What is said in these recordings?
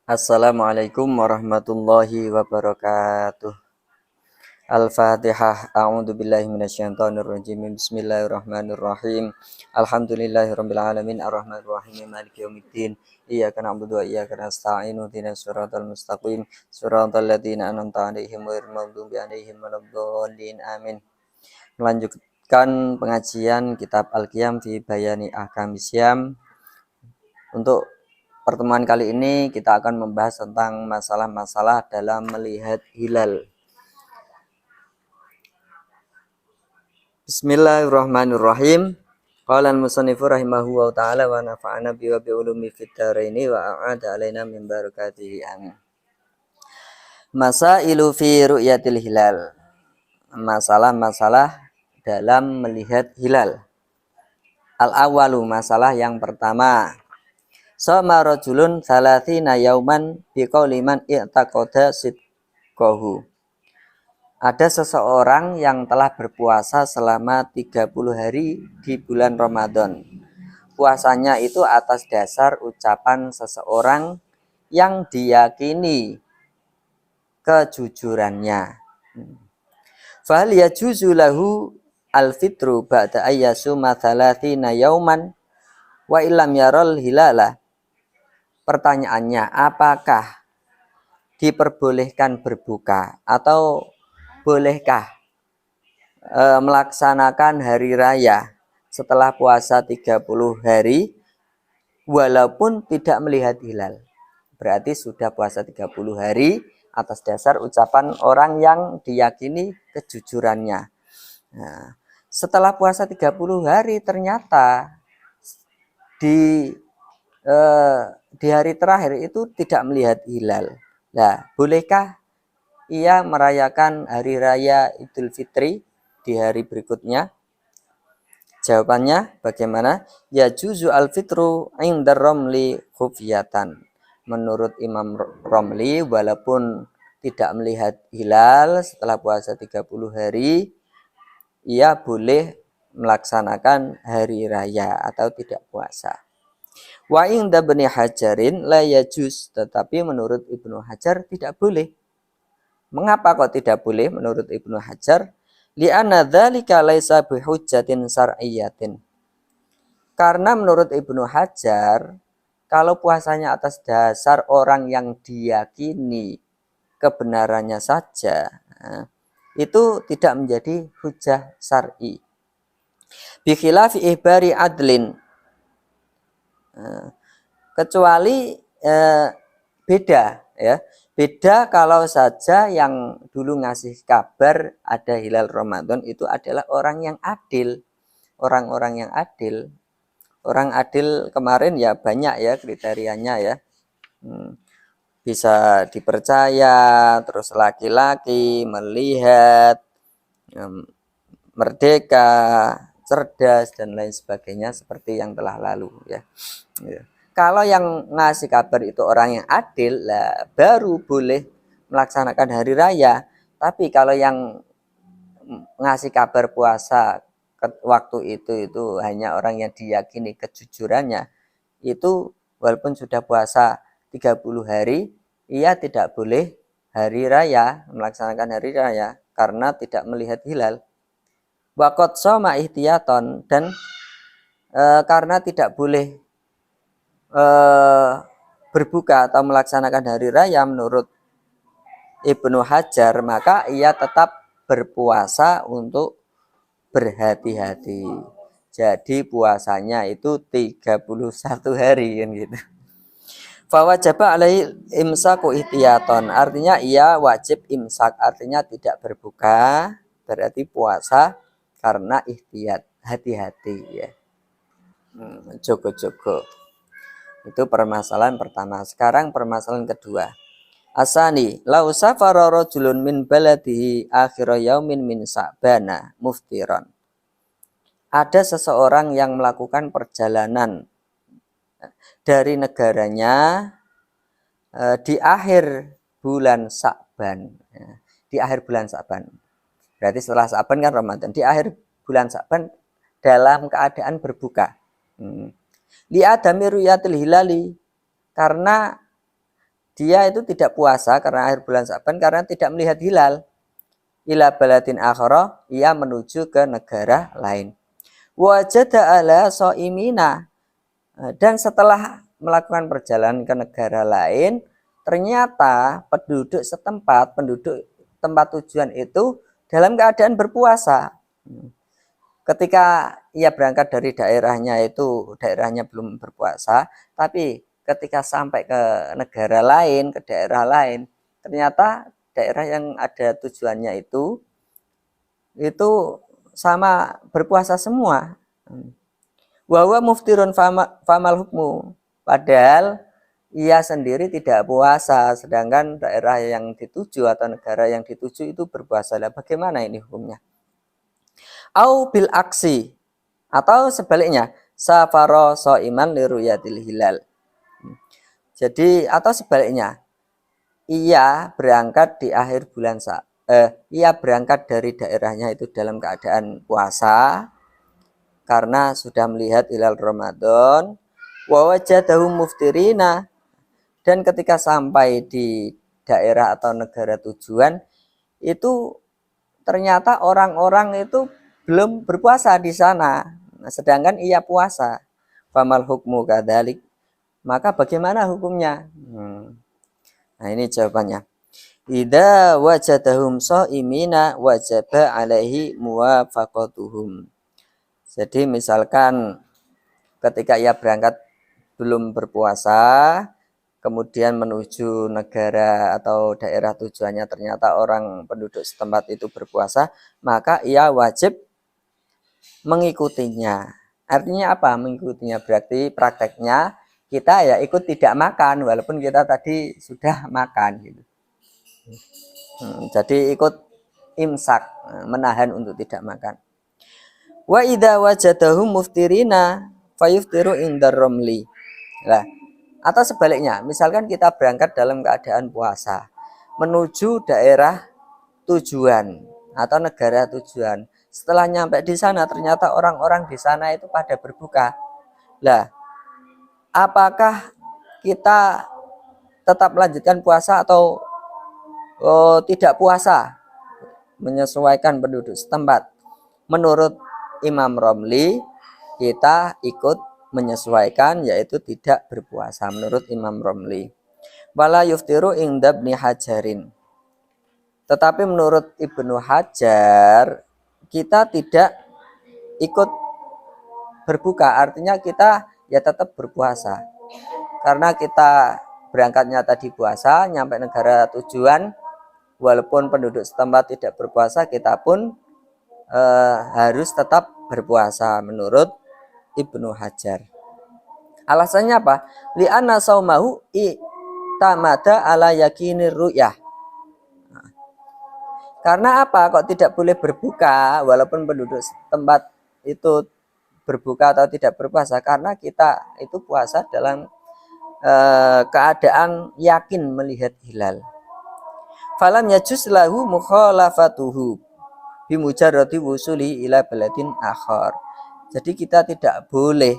Assalamualaikum warahmatullahi wabarakatuh. Al-Fatihah. A'udzu billahi minasyaitonir rajim. Bismillahirrahmanirrahim. Alhamdulillahirabbil alamin arrahmanir rahim maliki yaumiddin. Iyyaka na'budu wa iyyaka nasta'in. Ihdinas siratal mustaqim. Siratal ladzina an'amta 'alaihim ghairil maghdubi 'alaihim waladdallin. Amin. Melanjutkan pengajian kitab Al-Qiyam fi Bayani Ahkamis Syam. Untuk pertemuan kali ini kita akan membahas tentang masalah-masalah dalam melihat hilal. Bismillahirrahmanirrahim. Qala al-musannifu rahimahullahu ta'ala wa nafa'ana bi wa bi ulumi fid dharaini wa a'ada alaina min barakatihi. Amin. Masailu fi ru'yatil hilal. Masalah-masalah dalam melihat hilal. Al-awwalu, masalah yang pertama. Sama rajulun salathina yauman biqauli man i'taqada sidqahu. Ada seseorang yang telah berpuasa selama 30 hari di bulan Ramadan. Puasanya itu atas dasar ucapan seseorang yang diyakini kejujurannya. Fahal yajuzu lahu al-fitru ba'da ayyasuma thalathina yauman wa illam yaral hilala. Pertanyaannya, apakah diperbolehkan berbuka atau bolehkah melaksanakan hari raya setelah puasa 30 hari walaupun tidak melihat hilal? Berarti sudah puasa 30 hari atas dasar ucapan orang yang diyakini kejujurannya. Nah, setelah puasa 30 hari ternyata di hari terakhir itu tidak melihat hilal. Nah, bolehkah ia merayakan hari raya Idul Fitri di hari berikutnya? Jawabannya bagaimana? Ya juzu al-fitru indar romli khufiyatan. Menurut Imam Romli, walaupun tidak melihat hilal setelah puasa 30 hari, ia boleh melaksanakan hari raya atau tidak puasa. Wa inda Ibnu Hajarin la yajuz, tetapi menurut Ibnu Hajar tidak boleh. Mengapa kok tidak boleh menurut Ibnu Hajar? Li'anna dzalika laisa bihujjatin syar'iyyatin. Karena menurut Ibnu Hajar, kalau puasanya atas dasar orang yang diyakini kebenarannya saja, itu tidak menjadi hujjah syar'i. Bi khilafi ihbari adlin, kecuali beda ya, beda kalau saja yang dulu ngasih kabar ada hilal Ramadan itu adalah orang yang adil, orang-orang yang adil. Orang adil kemarin ya banyak ya kriterianya ya, bisa dipercaya, terus laki-laki, melihat, merdeka, cerdas dan lain sebagainya seperti yang telah lalu ya. Kalau yang ngasih kabar itu orang yang adil, lah baru boleh melaksanakan hari raya. Tapi kalau yang ngasih kabar puasa waktu itu hanya orang yang diyakini kejujurannya, itu walaupun sudah puasa 30 hari, ia tidak boleh hari raya, melaksanakan hari raya karena tidak melihat hilal. Waqad shoma ihtiyaton, dan karena tidak boleh berbuka atau melaksanakan hari raya menurut Ibnu Hajar, maka ia tetap berpuasa untuk berhati-hati. Jadi puasanya itu 31 hari kan gitu. Fawajaba alaihi imsaku ihtiyaton, artinya ia wajib imsak, artinya tidak berbuka, berarti puasa karena ihtiyat, hati-hati ya. Jogo-jogo. Itu permasalahan pertama. Sekarang permasalahan kedua. Asani, lau safara rajulun min baladihi akhira yaumin min Sa'bana muftiran. Ada seseorang yang melakukan perjalanan dari negaranya di akhir bulan Sa'ban. Di akhir bulan Sa'ban. Berarti setelah Sa'ban kan Ramadan. Di akhir bulan Sa'ban dalam keadaan berbuka. Li adami ru'yatil hilali, karena dia itu tidak puasa karena akhir bulan Sa'ban karena tidak melihat hilal. Ila baladin akhara, ia menuju ke negara lain. Wajada ala so'imina, dan setelah melakukan perjalanan ke negara lain, ternyata penduduk setempat, penduduk tempat tujuan itu dalam keadaan berpuasa. Ketika ia berangkat dari daerahnya itu, daerahnya belum berpuasa, tapi ketika sampai ke negara lain, ke daerah lain, ternyata daerah yang ada tujuannya itu sama berpuasa semua. Wawa muftirun famal hukmu, padahal ia sendiri tidak puasa, sedangkan daerah yang dituju atau negara yang dituju itu berpuasa. Lah bagaimana ini hukumnya? Au bil aksi, atau sebaliknya, safaro so'iman liruyatil hilal. Jadi atau sebaliknya, ia berangkat di akhir bulan ia berangkat dari daerahnya itu dalam keadaan puasa karena sudah melihat hilal Ramadan. Wa wajadahu muftirina, dan ketika sampai di daerah atau negara tujuan itu ternyata orang-orang itu belum berpuasa di sana, sedangkan ia puasa. Famal hukmu kadzalik, maka bagaimana hukumnya? Nah ini jawabannya. Idza wajadahum shaimina wajaba alaihi muwafaqatuhum. Jadi misalkan ketika ia berangkat belum berpuasa, kemudian menuju negara atau daerah tujuannya ternyata orang penduduk setempat itu berpuasa, maka ia wajib mengikutinya. Artinya apa? Mengikutinya berarti prakteknya kita ya ikut tidak makan walaupun kita tadi sudah makan gitu. Jadi ikut imsak, menahan untuk tidak makan. Wa idza wajadahum muftirina fayuftiru indar romli. Nah, atau sebaliknya, misalkan kita berangkat dalam keadaan puasa menuju daerah tujuan atau negara tujuan. Setelah nyampe di sana ternyata orang-orang di sana itu pada berbuka. Lah, apakah kita tetap melanjutkan puasa atau tidak puasa? Menyesuaikan penduduk setempat. Menurut Imam Romli, kita ikut menyesuaikan, yaitu tidak berpuasa menurut Imam Romli. Wala yuftiru inda Ibnu Hajarin. Tetapi menurut Ibnu Hajar kita tidak ikut berbuka, artinya kita ya tetap berpuasa. Karena kita berangkatnya tadi puasa, nyampe negara tujuan walaupun penduduk setempat tidak berpuasa, kita pun harus tetap berpuasa menurut Ibnu Hajar. Alasannya apa? Li'anna saumahu tamada ala yakinir ru'yah. Karena apa? Kok tidak boleh berbuka walaupun penduduk setempat itu berbuka atau tidak berpuasa? Karena kita itu puasa dalam keadaan yakin melihat hilal. Falam yajuz lahu mukhalafatuhu bimujarrati wusuli ila baladin akhar. Jadi kita tidak boleh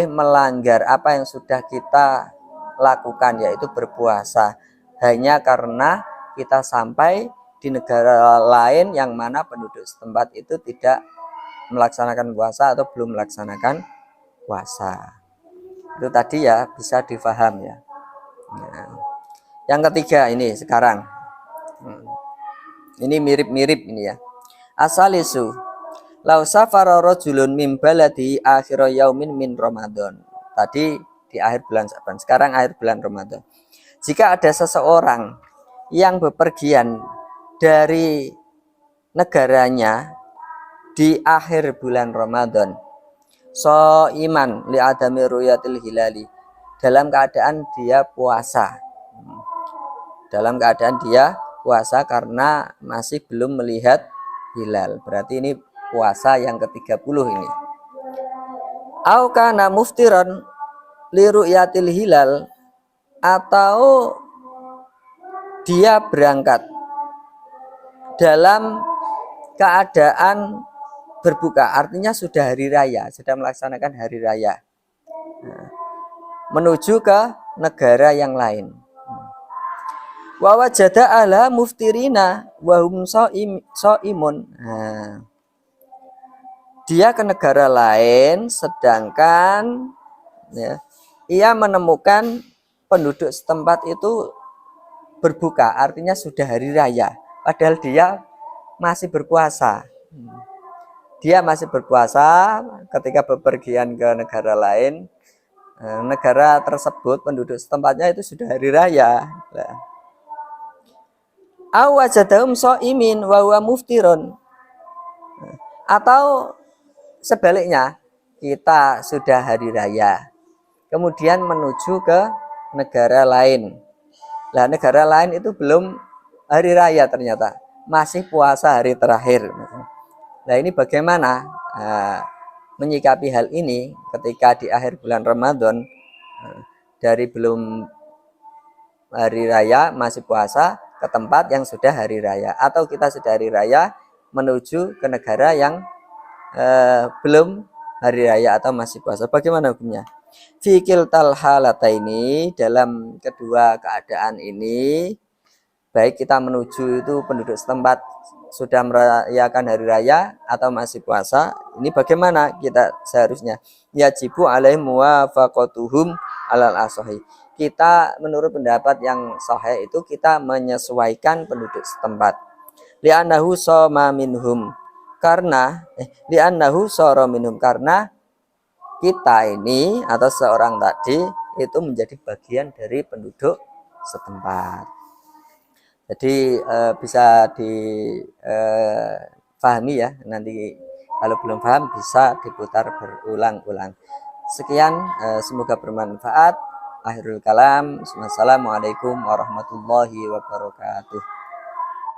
melanggar apa yang sudah kita lakukan, yaitu berpuasa, hanya karena kita sampai di negara lain yang mana penduduk setempat itu tidak melaksanakan puasa atau belum melaksanakan puasa. Itu tadi ya bisa difaham ya. Nah, yang ketiga ini sekarang. Ini mirip-mirip ini ya. Asalisu lau safara rajulun min baladi akhir yaumin min Ramadan. Tadi di akhir bulan Sa'ban, sekarang akhir bulan Ramadan. Jika ada seseorang yang bepergian dari negaranya di akhir bulan Ramadan, so iman li adami ruyatil hilali, dalam keadaan dia puasa, karena masih belum melihat hilal, berarti ini puasa yang ke-30 ini. Au kana muftiran li ru'yatil hilal, atau dia berangkat dalam keadaan berbuka, artinya sudah hari raya, sedang melaksanakan hari raya. menuju ke negara yang lain. Wa wajada ala muftirina wa hum shaimun. Nah, dia ke negara lain sedangkan ya, ia menemukan penduduk setempat itu berbuka, artinya sudah hari raya, padahal dia masih berpuasa. Dia masih berpuasa ketika bepergian ke negara lain. Negara tersebut penduduk setempatnya itu sudah hari raya. Awajadahum shaimin wa huwa muftirun. Atau sebaliknya, kita sudah hari raya, kemudian menuju ke negara lain. Nah, negara lain itu belum hari raya ternyata, masih puasa hari terakhir. Nah, ini bagaimana menyikapi hal ini ketika di akhir bulan Ramadan, dari belum hari raya masih puasa ke tempat yang sudah hari raya, atau kita sudah hari raya menuju ke negara yang belum hari raya atau masih puasa. Bagaimana hukumnya? Fikil talhalata ini, dalam kedua keadaan ini, baik kita menuju itu penduduk setempat sudah merayakan hari raya atau masih puasa, ini bagaimana kita seharusnya? Yajibu alaihim muwafaqatuhum alal asohi. Kita menurut pendapat yang sahih itu kita menyesuaikan penduduk setempat. Li'annahu shoma minhum, karena li'annahu shara minhum, karena kita ini atau seorang tadi itu menjadi bagian dari penduduk setempat. Jadi bisa dipahami ya, nanti kalau belum paham bisa diputar berulang-ulang. Sekian, semoga bermanfaat. Akhirul kalam. Wassalamualaikum warahmatullahi wabarakatuh.